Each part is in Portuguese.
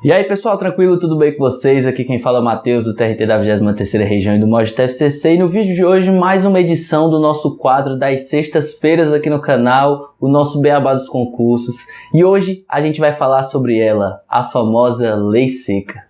E aí pessoal, tranquilo? Tudo bem com vocês? Aqui quem fala é o Matheus do TRT da 23ª Região e do Mod TFCC, e no vídeo de hoje mais uma edição do nosso quadro das sextas-feiras aqui no canal, o nosso Beabá dos Concursos, e hoje a gente vai falar sobre ela, a famosa Lei Seca.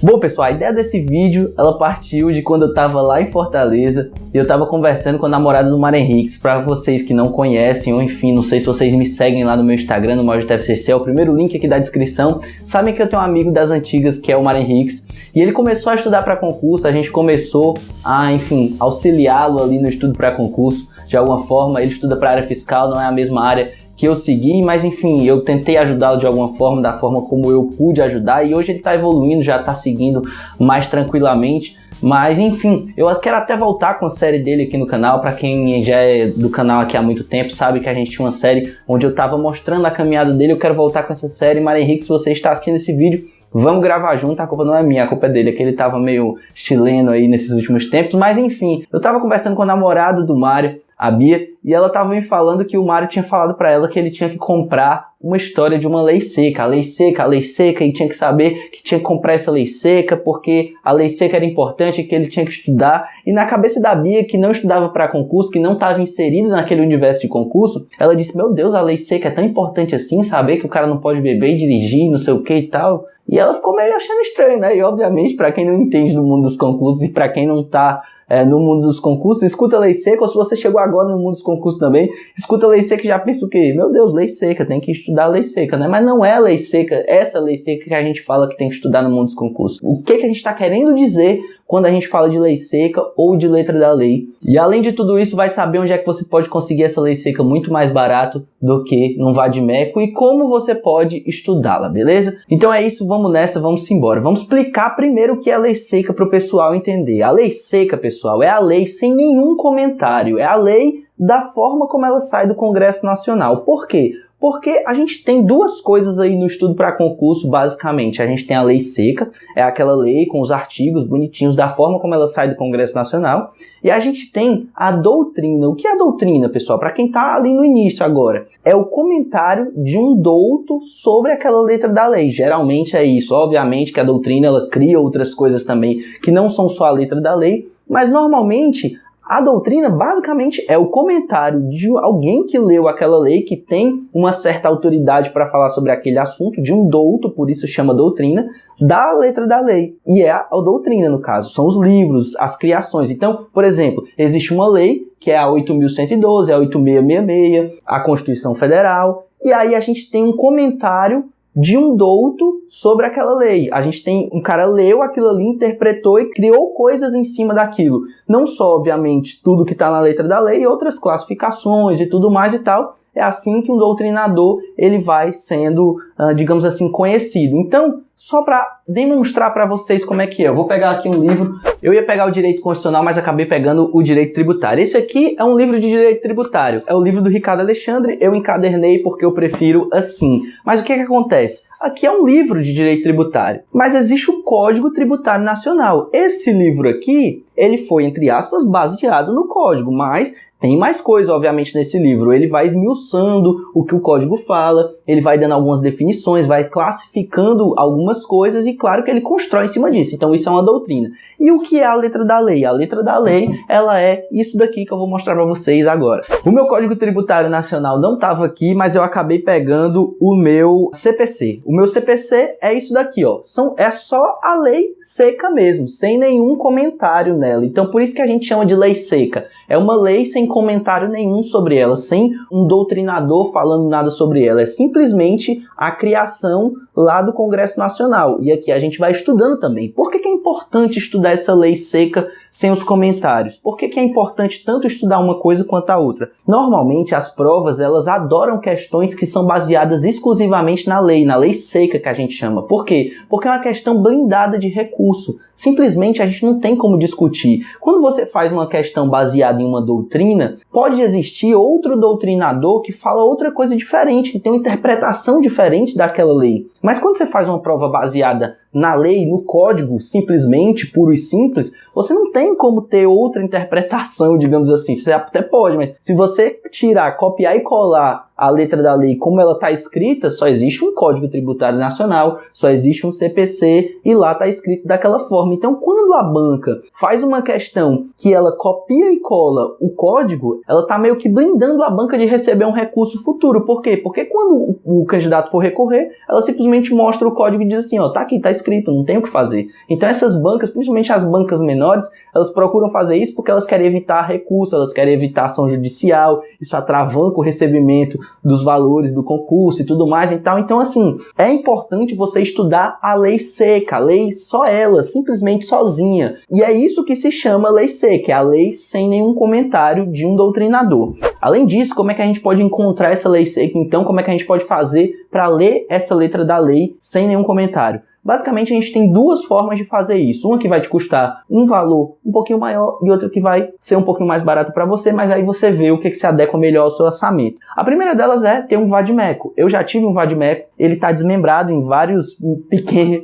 Bom pessoal, a ideia desse vídeo, ela partiu de quando eu tava lá em Fortaleza e eu tava conversando com a namorada do Mário Henriques. Para vocês que não conhecem, ou enfim, não sei se vocês me seguem lá no meu Instagram, no Mod TFCC, é o primeiro link aqui da descrição. Sabem que eu tenho um amigo das antigas que é o Mário Henriques e ele começou a estudar para concurso, a gente começou a, enfim, auxiliá-lo ali no estudo para concurso de alguma forma. Ele estuda para área fiscal, não é a mesma área que eu segui, mas enfim, eu tentei ajudá-lo de alguma forma, da forma como eu pude ajudar, e hoje ele está evoluindo, já está seguindo mais tranquilamente. Mas enfim, eu quero até voltar com a série dele aqui no canal. Para quem já é do canal aqui há muito tempo, sabe que a gente tinha uma série onde eu estava mostrando a caminhada dele. Eu quero voltar com essa série. Mário Henrique, se você está assistindo esse vídeo, vamos gravar junto. A culpa não é minha, a culpa é dele, é que ele tava meio chileno aí nesses últimos tempos. Mas enfim, eu tava conversando com a namorada do Mário, a Bia, e ela tava me falando que o Mário tinha falado para ela que ele tinha que comprar uma história de uma lei seca, a lei seca, a lei seca, e tinha que saber que tinha que comprar essa lei seca porque a lei seca era importante, que ele tinha que estudar. E na cabeça da Bia, que não estudava para concurso, que não estava inserida naquele universo de concurso, ela disse: meu Deus, a lei seca é tão importante assim, saber que o cara não pode beber e dirigir, não sei o que e tal. E ela ficou meio achando estranho, né? E obviamente, para quem não entende do mundo dos concursos e para quem não tá no mundo dos concursos, escuta a lei seca, ou se você chegou agora no mundo dos concursos também, escuta a lei seca e já pensa o quê? Meu Deus, lei seca, tem que estudar a lei seca, né? Mas não é a lei seca, essa lei seca que a gente fala que tem que estudar no mundo dos concursos. O que a gente está querendo dizer quando a gente fala de lei seca ou de letra da lei? E além de tudo isso, vai saber onde é que você pode conseguir essa lei seca muito mais barato do que num Vadimeco e como você pode estudá-la, beleza? Então é isso, vamos nessa, vamos embora. Vamos explicar primeiro o que é a lei seca para o pessoal entender. A lei seca, pessoal, é a lei sem nenhum comentário, é a lei da forma como ela sai do Congresso Nacional. Por quê? Porque a gente tem duas coisas aí no estudo para concurso, basicamente. A gente tem a lei seca, é aquela lei com os artigos bonitinhos da forma como ela sai do Congresso Nacional. E a gente tem a doutrina. O que é a doutrina, pessoal? Para quem está ali no início agora, é o comentário de um douto sobre aquela letra da lei. Geralmente é isso. Obviamente que a doutrina ela cria outras coisas também que não são só a letra da lei, mas normalmente a doutrina basicamente é o comentário de alguém que leu aquela lei, que tem uma certa autoridade para falar sobre aquele assunto, de um douto, por isso chama doutrina, da letra da lei. E é a doutrina, no caso, são os livros, as criações. Então, por exemplo, existe uma lei, que é a 8.112, a 8.666, a Constituição Federal, e aí a gente tem um comentário de um douto sobre aquela lei. A gente tem um cara leu aquilo ali, interpretou e criou coisas em cima daquilo. Não só, obviamente, tudo que está na letra da lei, outras classificações e tudo mais e tal. É assim que um doutrinador ele vai sendo, digamos assim, conhecido. Então, só para demonstrar para vocês como é que é, eu vou pegar aqui um livro. Eu ia pegar o direito constitucional, mas acabei pegando o direito tributário. Esse aqui é um livro de direito tributário. É o livro do Ricardo Alexandre. Eu encadernei porque eu prefiro assim. Mas o que acontece? Aqui é um livro de direito tributário, mas existe o Código Tributário Nacional. Esse livro aqui, ele foi, entre aspas, baseado no Código, mas tem mais coisa, obviamente, nesse livro. Ele vai esmiuçando o que o Código fala, ele vai dando algumas definições, vai classificando algumas coisas e, claro, que ele constrói em cima disso. Então, isso é uma doutrina. E o que é a letra da lei? A letra da lei, ela é isso daqui que eu vou mostrar para vocês agora. O meu Código Tributário Nacional não estava aqui, mas eu acabei pegando o meu CPC. O meu CPC é isso daqui, ó. É só a lei seca mesmo, sem nenhum comentário nela. Então, por isso que a gente chama de lei seca. É uma lei sem comentário nenhum sobre ela, sem um doutrinador falando nada sobre ela. É simplesmente a criação lá do Congresso Nacional. E aqui a gente vai estudando também. Por que é importante estudar essa lei seca sem os comentários? Por que é importante tanto estudar uma coisa quanto a outra? Normalmente as provas elas adoram questões que são baseadas exclusivamente na lei seca que a gente chama. Por quê? Porque é uma questão blindada de recurso. Simplesmente a gente não tem como discutir. Quando você faz uma questão baseada em uma doutrina, pode existir outro doutrinador que fala outra coisa diferente, que tem uma interpretação diferente daquela lei. Mas quando você faz uma prova baseada na lei, no código, simplesmente, puro e simples, você não tem como ter outra interpretação, digamos assim. Você até pode, mas se você tirar, copiar e colar a letra da lei como ela está escrita, só existe um Código Tributário Nacional, só existe um CPC e lá está escrito daquela forma. Então, quando a banca faz uma questão que ela copia e cola o código, ela está meio que blindando a banca de receber um recurso futuro. Por quê? Porque quando o candidato for recorrer, ela simplesmente mostra o código e diz assim, ó, tá aqui, tá escrito, não tem o que fazer. Então, essas bancas, principalmente as bancas menores, elas procuram fazer isso porque elas querem evitar recurso, elas querem evitar ação judicial, isso atravanca o recebimento dos valores do concurso e tudo mais e tal. Então, assim, é importante você estudar a lei seca, a lei só ela, simplesmente sozinha. E é isso que se chama lei seca, é a lei sem nenhum comentário de um doutrinador. Além disso, como é que a gente pode encontrar essa lei seca? Então, como é que a gente pode fazer para ler essa letra da lei sem nenhum comentário? Basicamente, a gente tem duas formas de fazer isso. Uma que vai te custar um valor um pouquinho maior e outra que vai ser um pouquinho mais barato para você, mas aí você vê o que se adequa melhor ao seu orçamento. A primeira delas é ter um vade-mecum. Eu já tive um vade-mecum, ele está desmembrado em vários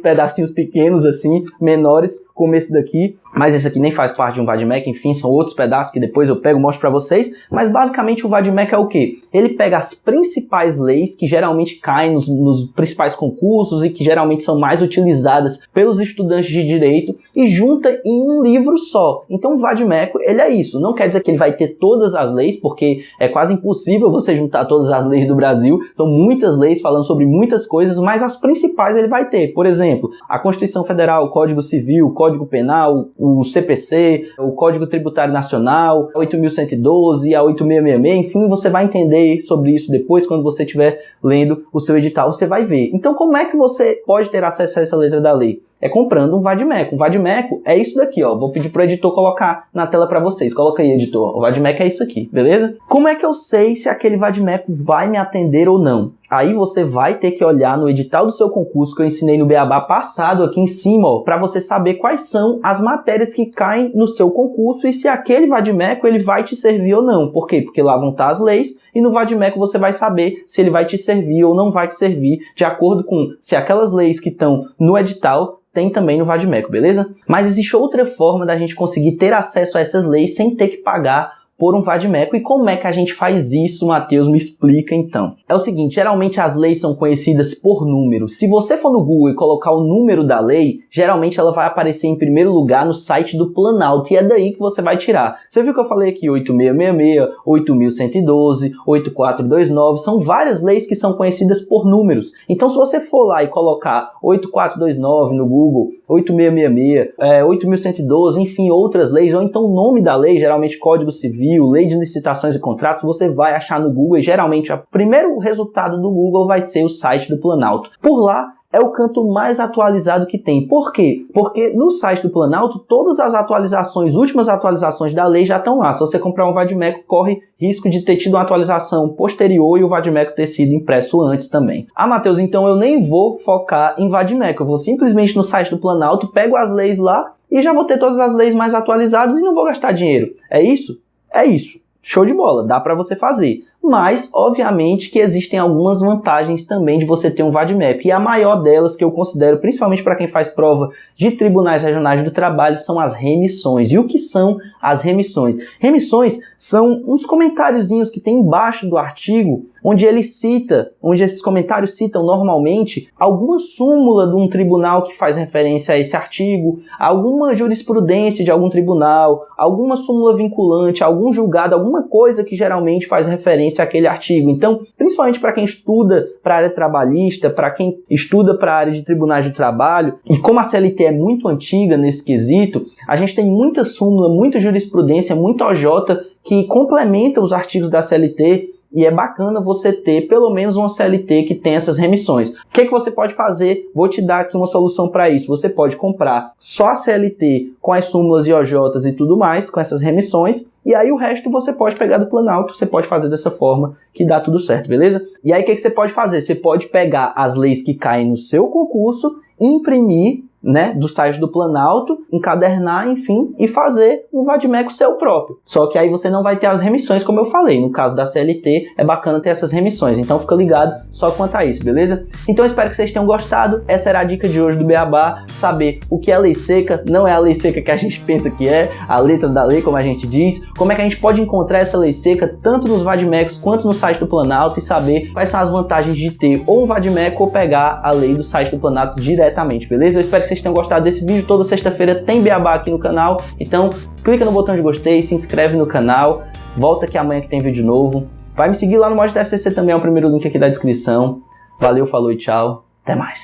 pedacinhos pequenos, assim, menores, como esse daqui, mas esse aqui nem faz parte de um vade-mecum, enfim, são outros pedaços que depois eu pego e mostro para vocês, mas basicamente o vade-mecum é o quê? Ele pega as principais leis que geralmente caem nos principais concursos e que geralmente são mais utilizadas pelos estudantes de direito e junta em um livro só. Então o vade-mecum, ele é isso. Não quer dizer que ele vai ter todas as leis, porque é quase impossível você juntar todas as leis do Brasil. São muitas leis falando sobre muitas coisas, mas as principais ele vai ter. Por exemplo, a Constituição Federal, o Código Civil, o Código Penal, o CPC, o Código Tributário Nacional, a 8.112, a 8.666, enfim, você vai entender sobre isso depois, quando você estiver lendo o seu edital, você vai ver. Então, como é que você pode ter acesso a essa letra da lei? É comprando um vade-mecum. O vade-mecum é isso daqui, ó. Vou pedir pro editor colocar na tela para vocês. Coloca aí, editor. O vade-mecum é isso aqui, beleza? Como é que eu sei se aquele vade-mecum vai me atender ou não? Aí você vai ter que olhar no edital do seu concurso que eu ensinei no Beabá passado aqui em cima, ó, para você saber quais são as matérias que caem no seu concurso e se aquele vade-mecum ele vai te servir ou não. Por quê? Porque lá vão estar as leis e no vade-mecum você vai saber se ele vai te servir ou não vai te servir, de acordo com se aquelas leis que estão no edital tem também no vade-mecum, beleza? Mas existe outra forma da gente conseguir ter acesso a essas leis sem ter que pagar por um vade-mecum. E como é que a gente faz isso, Matheus? Me explica então. É o seguinte, geralmente as leis são conhecidas por números. Se você for no Google e colocar o número da lei, geralmente ela vai aparecer em primeiro lugar no site do Planalto, e é daí que você vai tirar. Você viu que eu falei aqui 8666, 8112, 8429, são várias leis que são conhecidas por números. Então se você for lá e colocar 8429 no Google, 8666, 8112, enfim, outras leis, ou então o nome da lei, geralmente Código Civil, Lei de Licitações e Contratos, você vai achar no Google e geralmente o primeiro resultado do Google vai ser o site do Planalto. Por lá é o canto mais atualizado que tem. Por quê? Porque no site do Planalto todas as atualizações, últimas atualizações da lei já estão lá. Se você comprar um vade-mecum, corre risco de ter tido uma atualização posterior e o vade-mecum ter sido impresso antes também. Ah, Matheus, então eu nem vou focar em vade-mecum, eu vou simplesmente no site do Planalto, pego as leis lá e já vou ter todas as leis mais atualizadas e não vou gastar dinheiro. É isso? É isso. Show de bola, dá para você fazer. Mas, obviamente, que existem algumas vantagens também de você ter um vade-mecum. E a maior delas, que eu considero, principalmente para quem faz prova de tribunais regionais do trabalho, são as remissões. E o que são as remissões? Remissões são uns comentáriozinhos que tem embaixo do artigo, onde ele cita, onde esses comentários citam normalmente alguma súmula de um tribunal que faz referência a esse artigo, alguma jurisprudência de algum tribunal, alguma súmula vinculante, algum julgado, alguma coisa que geralmente faz referência àquele artigo. Então, principalmente para quem estuda para a área trabalhista, para quem estuda para a área de tribunais de trabalho, e como a CLT é muito antiga nesse quesito, a gente tem muita súmula, muita jurisprudência, muito OJ que complementa os artigos da CLT. E é bacana você ter pelo menos uma CLT que tem essas remissões. O que você pode fazer? Vou te dar aqui uma solução para isso. Você pode comprar só a CLT com as súmulas e OJs e tudo mais, com essas remissões, e aí o resto você pode pegar do Planalto, você pode fazer dessa forma que dá tudo certo, beleza? E aí o que você pode fazer? Você pode pegar as leis que caem no seu concurso, imprimir né, do site do Planalto, encadernar, enfim, e fazer um vadimeco seu próprio. Só que aí você não vai ter as remissões, como eu falei. No caso da CLT, é bacana ter essas remissões. Então fica ligado só quanto a isso, beleza? Então eu espero que vocês tenham gostado. Essa era a dica de hoje do Beabá. Saber o que é lei seca, não é a lei seca que a gente pensa que é, a letra da lei, como a gente diz. Como é que a gente pode encontrar essa lei seca, tanto nos vadimecos quanto no site do Planalto, e saber quais são as vantagens de ter ou um vadimeco ou pegar a lei do site do Planalto diretamente, beleza? Eu espero que vocês tenham gostado desse vídeo. Toda sexta-feira tem Beabá aqui no canal, então clica no botão de gostei, se inscreve no canal, volta aqui amanhã que tem vídeo novo. Vai me seguir lá no Mod FCC também, é o primeiro link aqui da descrição. Valeu, falou e tchau, até mais.